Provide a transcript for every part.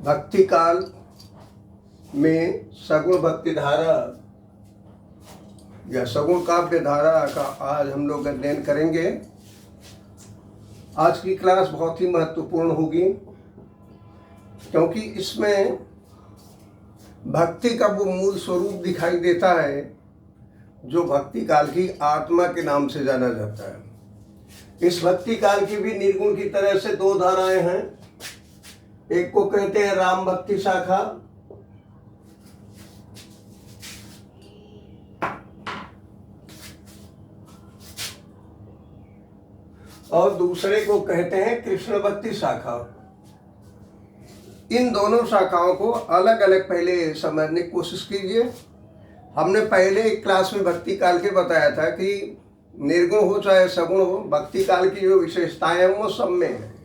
भक्ति काल में सगुण भक्ति धारा या सगुण काव्य धारा का आज हम लोग अध्ययन करेंगे। आज की क्लास बहुत ही महत्वपूर्ण होगी क्योंकि इसमें भक्ति का वो मूल स्वरूप दिखाई देता है जो भक्ति काल की आत्मा के नाम से जाना जाता है। इस भक्ति काल की भी निर्गुण की तरह से दो धाराएं हैं। एक को कहते हैं राम भक्ति शाखा और दूसरे को कहते हैं कृष्ण भक्ति शाखा। इन दोनों शाखाओं को अलग अलग पहले समझने की कोशिश कीजिए। हमने पहले एक क्लास में भक्ति काल के बताया था कि निर्गुण हो चाहे सगुण हो, भक्ति काल की जो विशेषताएं हैं वो सब में है।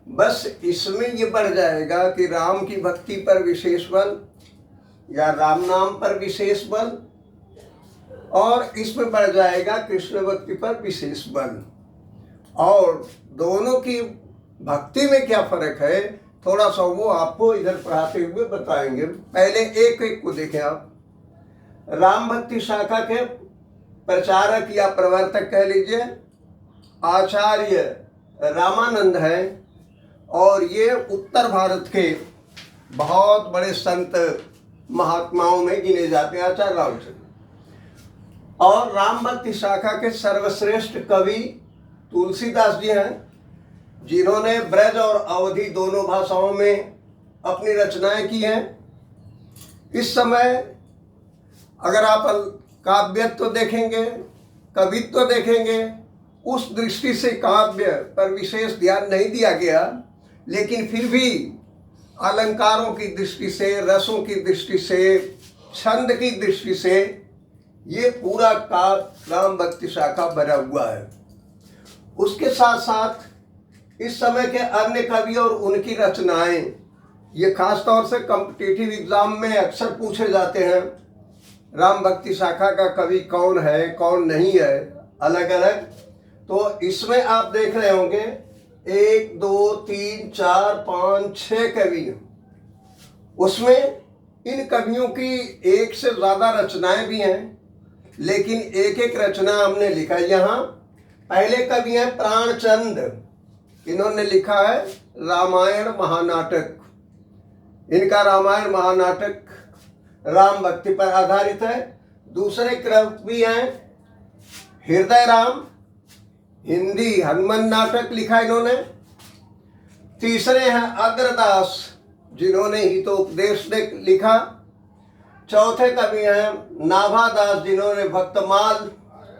बस इसमें ये बढ़ जाएगा कि राम की भक्ति पर विशेष बल या राम नाम पर विशेष बल, और इसमें बढ़ जाएगा कृष्ण भक्ति पर विशेष बल। और दोनों की भक्ति में क्या फर्क है थोड़ा सा वो आपको इधर पढ़ाते हुए बताएंगे। पहले एक एक को देखें आप। राम भक्ति शाखा के प्रचारक या प्रवर्तक कह लीजिए आचार्य रामानंद है, और ये उत्तर भारत के बहुत बड़े संत महात्माओं में गिने जाते हैं आचार्य रामचंद्र। और राम भक्ति शाखा के सर्वश्रेष्ठ कवि तुलसीदास जी हैं, जिन्होंने ब्रज और अवधी दोनों भाषाओं में अपनी रचनाएं की हैं। इस समय अगर आप काव्यत्व देखेंगे, कवित्व देखेंगे, उस दृष्टि से काव्य पर विशेष ध्यान नहीं दिया गया, लेकिन फिर भी अलंकारों की दृष्टि से, रसों की दृष्टि से, छंद की दृष्टि से ये पूरा काव्य राम भक्ति शाखा भरा हुआ है। उसके साथ साथ इस समय के अन्य कवि और उनकी रचनाएं, ये खास तौर से कॉम्पिटिटिव एग्जाम में अक्सर पूछे जाते हैं। राम भक्ति शाखा का कवि कौन है कौन नहीं है, अलग अलग। तो इसमें आप देख रहे होंगे 1 2 3 4 5 6 कवि हैं। उसमें इन कवियों की एक से ज़्यादा रचनाएं भी हैं, लेकिन एक एक रचना हमने लिखा है यहाँ। पहले कवि हैं प्राणचंद, इन्होंने लिखा है रामायण महानाटक। इनका रामायण महानाटक राम भक्ति पर आधारित है। दूसरे कवि हैं हृदय राम, हिंदी हनुमान नाटक लिखा इन्होंने। तीसरे हैं अग्रदास, जिन्होंने हितोपदेश लिखा। चौथे कवि हैं नाभादास, जिन्होंने भक्तमाल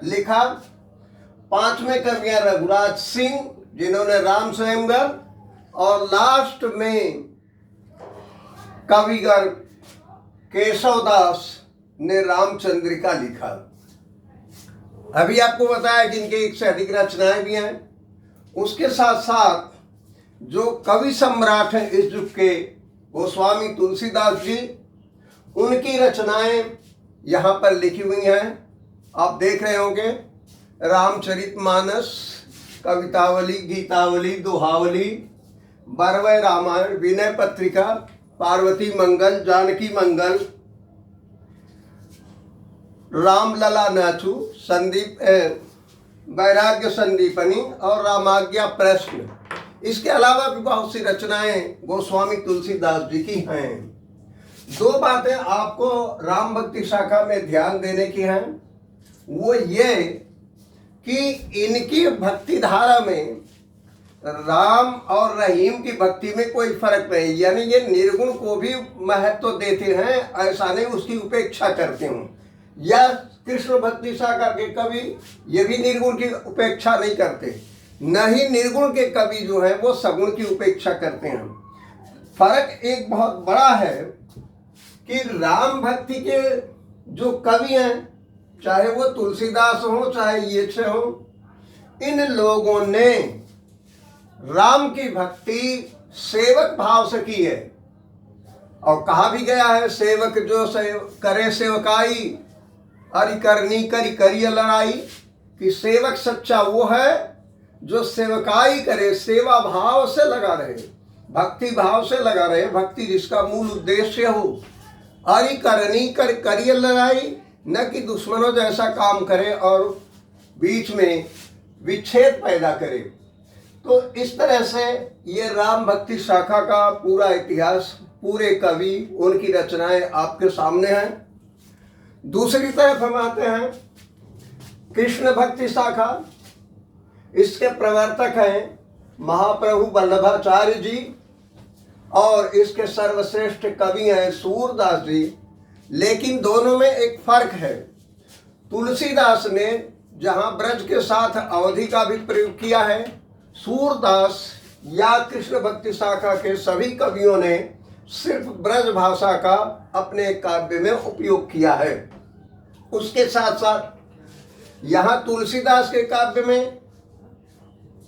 लिखा। पांचवें कवि हैं रघुराज सिंह, जिन्होंने राम स्वयंवर। और लास्ट में कविगर केशवदास ने रामचंद्रिका लिखा। अभी आपको बताया कि इनके एक से अधिक रचनाएं भी हैं। उसके साथ साथ जो कवि सम्राट हैं इस युग के, गोस्वामी तुलसीदास जी, उनकी रचनाएं यहाँ पर लिखी हुई हैं। आप देख रहे होंगे रामचरितमानस, कवितावली, गीतावली, दोहावली, बरवय रामायण, विनय पत्रिका, पार्वती मंगल, जानकी मंगल, रामलला नाचू, संदीप वैराग्य संदीपनी और रामाज्ञा प्रश्न। इसके अलावा भी बहुत सी रचनाएं गोस्वामी तुलसीदास जी की हैं। दो बातें आपको राम भक्ति शाखा में ध्यान देने की हैं। वो ये कि इनकी भक्ति धारा में राम और रहीम की भक्ति में कोई फर्क नहीं, यानी ये निर्गुण को भी महत्व देते हैं, ऐसा नहीं उसकी उपेक्षा करते हूँ। या कृष्ण भक्ति शाखा के कवि ये भी निर्गुण की उपेक्षा नहीं करते, न ही निर्गुण के कवि जो है वो सगुण की उपेक्षा करते हैं। फर्क एक बहुत बड़ा है कि राम भक्ति के जो कवि हैं, चाहे वो तुलसीदास हो चाहे ये छे हो, इन लोगों ने राम की भक्ति सेवक भाव से की है। और कहा भी गया है सेवक जो करे सेवकाई, अरि करनी करी करिय लड़ाई, कि सेवक सच्चा वो है जो सेवकाई करे, सेवा भाव से लगा रहे, भक्ति भाव से लगा रहे, भक्ति जिसका मूल उद्देश्य हो। अरि करनी कर करिए लड़ाई, न कि दुश्मनों जैसा काम करे और बीच में विच्छेद पैदा करे। तो इस तरह से ये राम भक्ति शाखा का पूरा इतिहास, पूरे कवि, उनकी रचनाएं आपके सामने हैं। दूसरी तरफ हम आते हैं कृष्ण भक्ति शाखा। इसके प्रवर्तक हैं महाप्रभु वल्लभाचार्य जी और इसके सर्वश्रेष्ठ कवि हैं सूरदास जी। लेकिन दोनों में एक फर्क है। तुलसीदास ने जहां ब्रज के साथ अवधि का भी प्रयोग किया है, सूरदास या कृष्ण भक्ति शाखा के सभी कवियों ने सिर्फ ब्रज भाषा का अपने काव्य में उपयोग किया है। उसके साथ साथ यहाँ तुलसीदास के काव्य में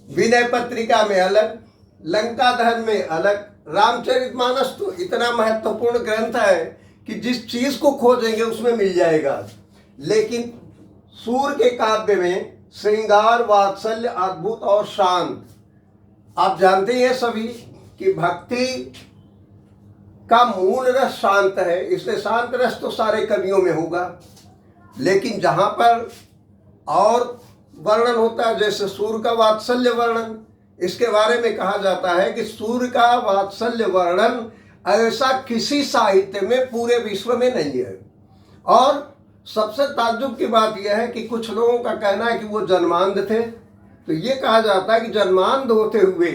विनय पत्रिका में अलग, लंका दहन में अलग, रामचरितमानस तो इतना महत्वपूर्ण ग्रंथ है कि जिस चीज को खोजेंगे उसमें मिल जाएगा। लेकिन सूर के काव्य में श्रृंगार, वात्सल्य, अद्भुत और शांत। आप जानते हैं सभी कि भक्ति का मूल रस शांत है, इसलिए शांत रस तो सारे कवियों में होगा। लेकिन जहां पर और वर्णन होता है, जैसे सूर का वात्सल्य वर्णन, इसके बारे में कहा जाता है कि सूर का वात्सल्य वर्णन ऐसा किसी साहित्य में पूरे विश्व में नहीं है। और सबसे ताज्जुब की बात यह है कि कुछ लोगों का कहना है कि वो जन्मांध थे। तो ये कहा जाता है कि जन्मांध होते हुए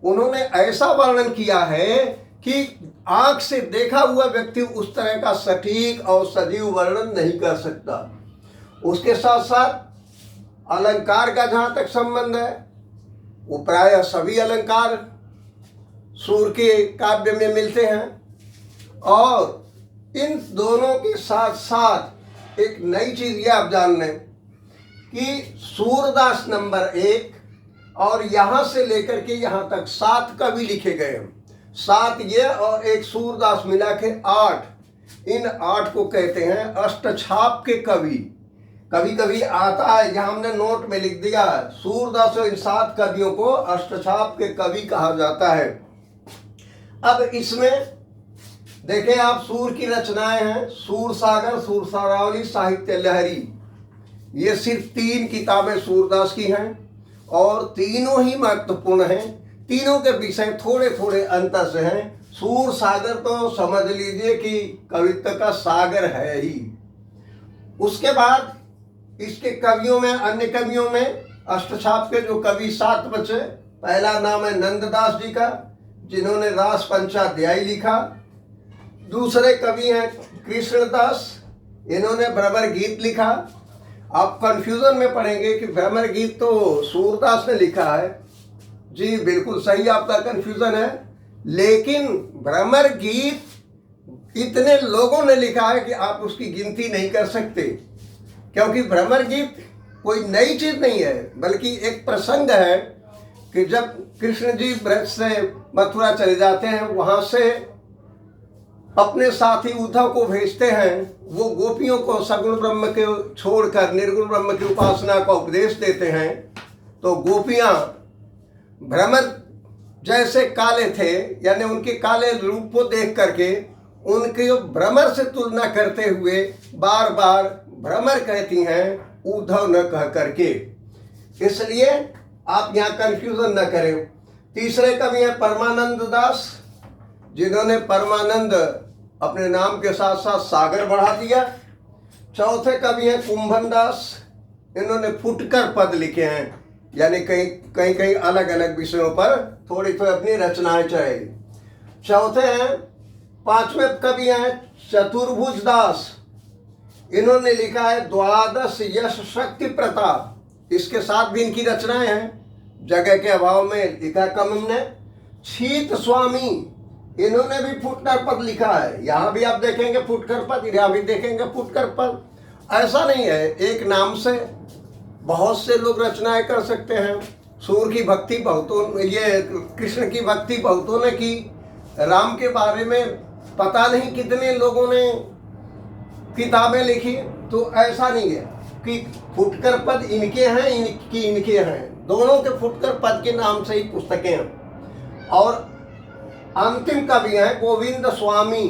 उन्होंने ऐसा वर्णन किया है कि आंख से देखा हुआ व्यक्ति उस तरह का सटीक और सजीव वर्णन नहीं कर सकता। उसके साथ साथ अलंकार का जहाँ तक संबंध है, वो प्रायः सभी अलंकार सूर के काव्य में मिलते हैं। और इन दोनों के साथ साथ एक नई चीज ये आप जान लें कि सूरदास नंबर 1 और यहाँ से लेकर के यहाँ तक 7 कवि लिखे गए हैं। 7 ये और एक सूरदास मिला के 8। इन 8 को कहते हैं अष्टछाप के कवि। कभी कभी आता है, यहाँ हमने नोट में लिख दिया, सूरदास और इन 7 कवियों को अष्टछाप के कवि कहा जाता है। अब इसमें देखें आप, सूर की रचनाएं हैं सूर सागर, सूर सारावली, साहित्य लहरी। ये सिर्फ 3 किताबें सूरदास की हैं और तीनों ही महत्वपूर्ण हैं। तीनों के विषय थोड़े थोड़े अंतर से हैं। सूर सागर तो समझ लीजिए कि कवित्व का सागर है ही। उसके बाद इसके कवियों में, अन्य कवियों में अष्टछाप के जो कवि 7 बचे, पहला नाम है नंददास जी का, जिन्होंने रास पंचाध्यायी लिखा। दूसरे कवि हैं कृष्णदास, इन्होंने भ्रमर गीत लिखा। आप कंफ्यूजन में पड़ेंगे कि भ्रमर गीत तो सूरदास ने लिखा है। जी बिल्कुल सही आपका कंफ्यूजन है, लेकिन भ्रमर गीत इतने लोगों ने लिखा है कि आप उसकी गिनती नहीं कर सकते, क्योंकि भ्रमर गीत कोई नई चीज नहीं है, बल्कि एक प्रसंग है कि जब कृष्ण जी ब्रज से मथुरा चले जाते हैं, वहां से अपने साथी उद्धव को भेजते हैं। वो गोपियों को सगुण ब्रह्म के छोड़कर निर्गुण ब्रह्म की उपासना का उपदेश देते हैं। तो गोपियां भ्रमर जैसे काले थे, यानी उनके काले रूप को देख करके उनके भ्रमर से तुलना करते हुए बार बार भ्रमर कहती हैं, उद्धव न कह करके। इसलिए आप यहाँ कंफ्यूजन न करें। तीसरे कवि हैं परमानंद दास, जिन्होंने परमानंद अपने नाम के साथ साथ सागर बढ़ा दिया। चौथे कवि हैं कुंभन दास, इन्होंने फुटकर पद लिखे हैं, यानी कहीं कहीं अलग अलग विषयों पर थोड़ी थोड़ी अपनी रचनाएं चढ़ाई। चौथे हैं, 5वें कवि हैं चतुर्भुज दास, इन्होंने लिखा है द्वादश यश शक्ति प्रताप। इसके साथ भी इनकी रचनाएं हैं, जगह के अभाव में लिखा कम हमने। शीत स्वामी, इन्होंने भी फुटकर पद लिखा है। यहाँ भी आप देखेंगे फुटकर पद, यहाँ भी देखेंगे फुटकर पद। ऐसा नहीं है, एक नाम से बहुत से लोग रचनाएं कर सकते हैं। सूर की भक्ति बहुतों, ये कृष्ण की भक्ति बहुतों ने की। राम के बारे में पता नहीं कितने लोगों ने किताबें लिखी। तो ऐसा नहीं है, कि फुटकर पद इनके हैं, इनके हैं, दोनों के फुटकर पद के नाम से ही पुस्तकें हैं। और अंतिम कवि हैं गोविंद स्वामी,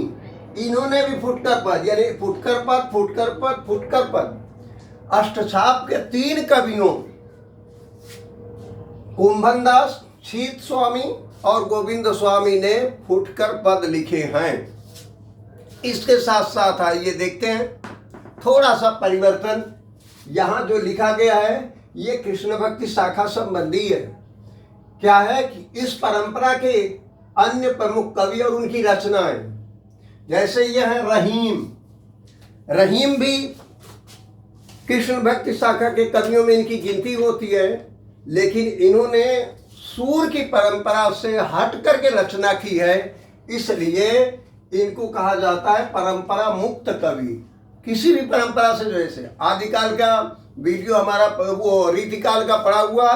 इन्होंने भी फुटकर पद यानी फुटकर पद, फुटकर पद, फुटकर पद, अष्टछाप के 3 कवियों कुंभन दास, शीत स्वामी और गोविंद स्वामी ने फुटकर पद लिखे हैं। इसके साथ साथ आइए देखते हैं थोड़ा सा परिवर्तन। यहाँ जो लिखा गया है ये कृष्ण भक्ति शाखा संबंधी है। क्या है कि इस परंपरा के अन्य प्रमुख कवि और उनकी रचनाएं, जैसे यह है रहीम। रहीम भी कृष्ण भक्ति शाखा के कवियों में इनकी गिनती होती है, लेकिन इन्होंने सूर की परंपरा से हट करके रचना की है, इसलिए इनको कहा जाता है परंपरा मुक्त कवि। किसी भी परंपरा से, जैसे आदिकाल का वीडियो हमारा वो रीतिकाल का पड़ा हुआ,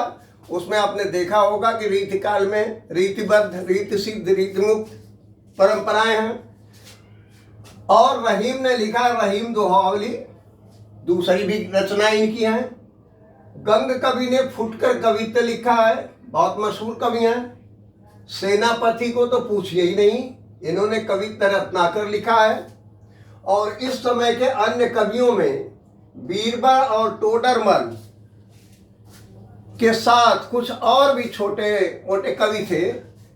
उसमें आपने देखा होगा कि रीतिकाल में रीतिबद्ध, रीति सिद्ध, रीतिमुक्त परंपराएं हैं। और रहीम ने लिखा रहीम दोहावली, दूसरी भी रचना इनकी है। गंग कवि ने फुटकर कवित्व लिखा है, बहुत मशहूर कवि हैं। सेनापति को तो पूछिए ही नहीं, इन्होंने कवित्व रत्नाकर लिखा है। और इस समय के अन्य कवियों में बीरबल और टोडरमल के साथ कुछ और भी छोटे मोटे कवि थे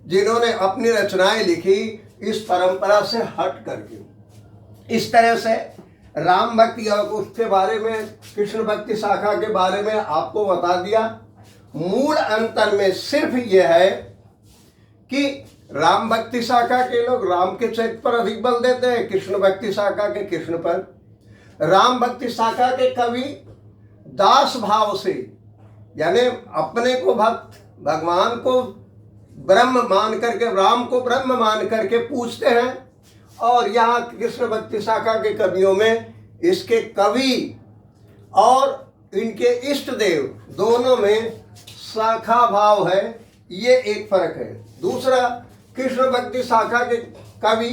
जिन्होंने अपनी रचनाएं लिखी इस परंपरा से हट करके। इस तरह से राम भक्ति और उसके बारे में, कृष्ण भक्ति शाखा के बारे में आपको बता दिया। मूल अंतर में सिर्फ यह है कि राम भक्ति शाखा के लोग राम के चरित्र पर अधिक बल देते हैं, कृष्ण भक्ति शाखा के कृष्ण पर। राम भक्ति शाखा के कवि दास भाव से, यानी अपने को भक्त, भगवान को ब्रह्म मान करके, राम को ब्रह्म मान करके पूछते हैं। और यहाँ कृष्ण भक्ति शाखा के कवियों में इसके कवि और इनके इष्ट देव दोनों में शाखा भाव है, ये एक फर्क है। दूसरा, कृष्ण भक्ति शाखा के कवि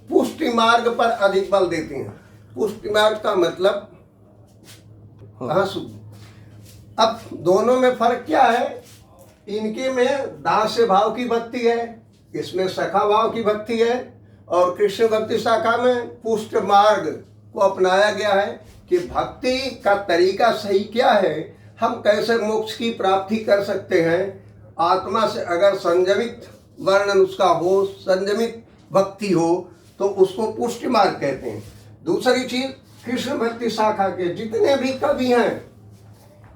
पुष्टि मार्ग पर अधिक बल देते हैं। पुष्टि मार्ग का मतलब अब दोनों में फर्क क्या है? इनके में दास्य भाव की भक्ति है, इसमें सखा भाव की भक्ति है। और कृष्ण भक्ति शाखा में पुष्ट मार्ग को अपनाया गया है कि भक्ति का तरीका सही क्या है, हम कैसे मोक्ष की प्राप्ति कर सकते हैं। आत्मा से अगर संयमित वर्णन उसका हो, संयमित भक्ति हो, तो उसको पुष्टि मार्ग कहते हैं। दूसरी चीज, कृष्ण भक्ति शाखा के जितने भी कवि हैं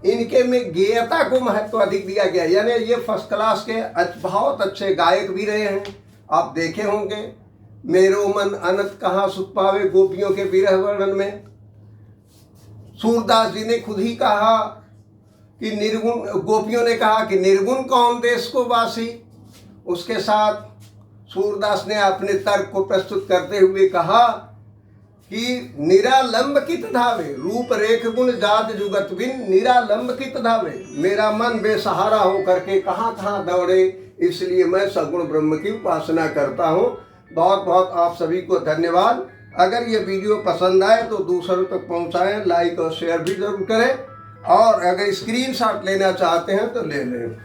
इनके में गेयता को महत्व अधिक दिया गया, यानी ये फर्स्ट क्लास के बहुत अच्छे गायक भी रहे हैं। आप देखे होंगे मेरो मन अनंत कहाँ सुख पावे गोपियों के विरह वर्णन में सूरदास जी ने खुद ही कहा कि निर्गुण, गोपियों ने कहा कि निर्गुण कौन देश को वासी। उसके साथ सूरदास ने अपने तर्क को प्रस्तुत करते हुए कहा कि निरालंब कित धावे, रूप रेख गुण जात जुगत बिन निरालंब कित धावे। मेरा मन बेसहारा होकर के कहाँ कहाँ दौड़े, इसलिए मैं सगुण ब्रह्म की उपासना करता हूँ। बहुत बहुत आप सभी को धन्यवाद। अगर ये वीडियो पसंद आए तो दूसरों तक पहुँचाएं, लाइक और शेयर भी जरूर करें। और अगर स्क्रीनशॉट लेना चाहते हैं तो ले लें।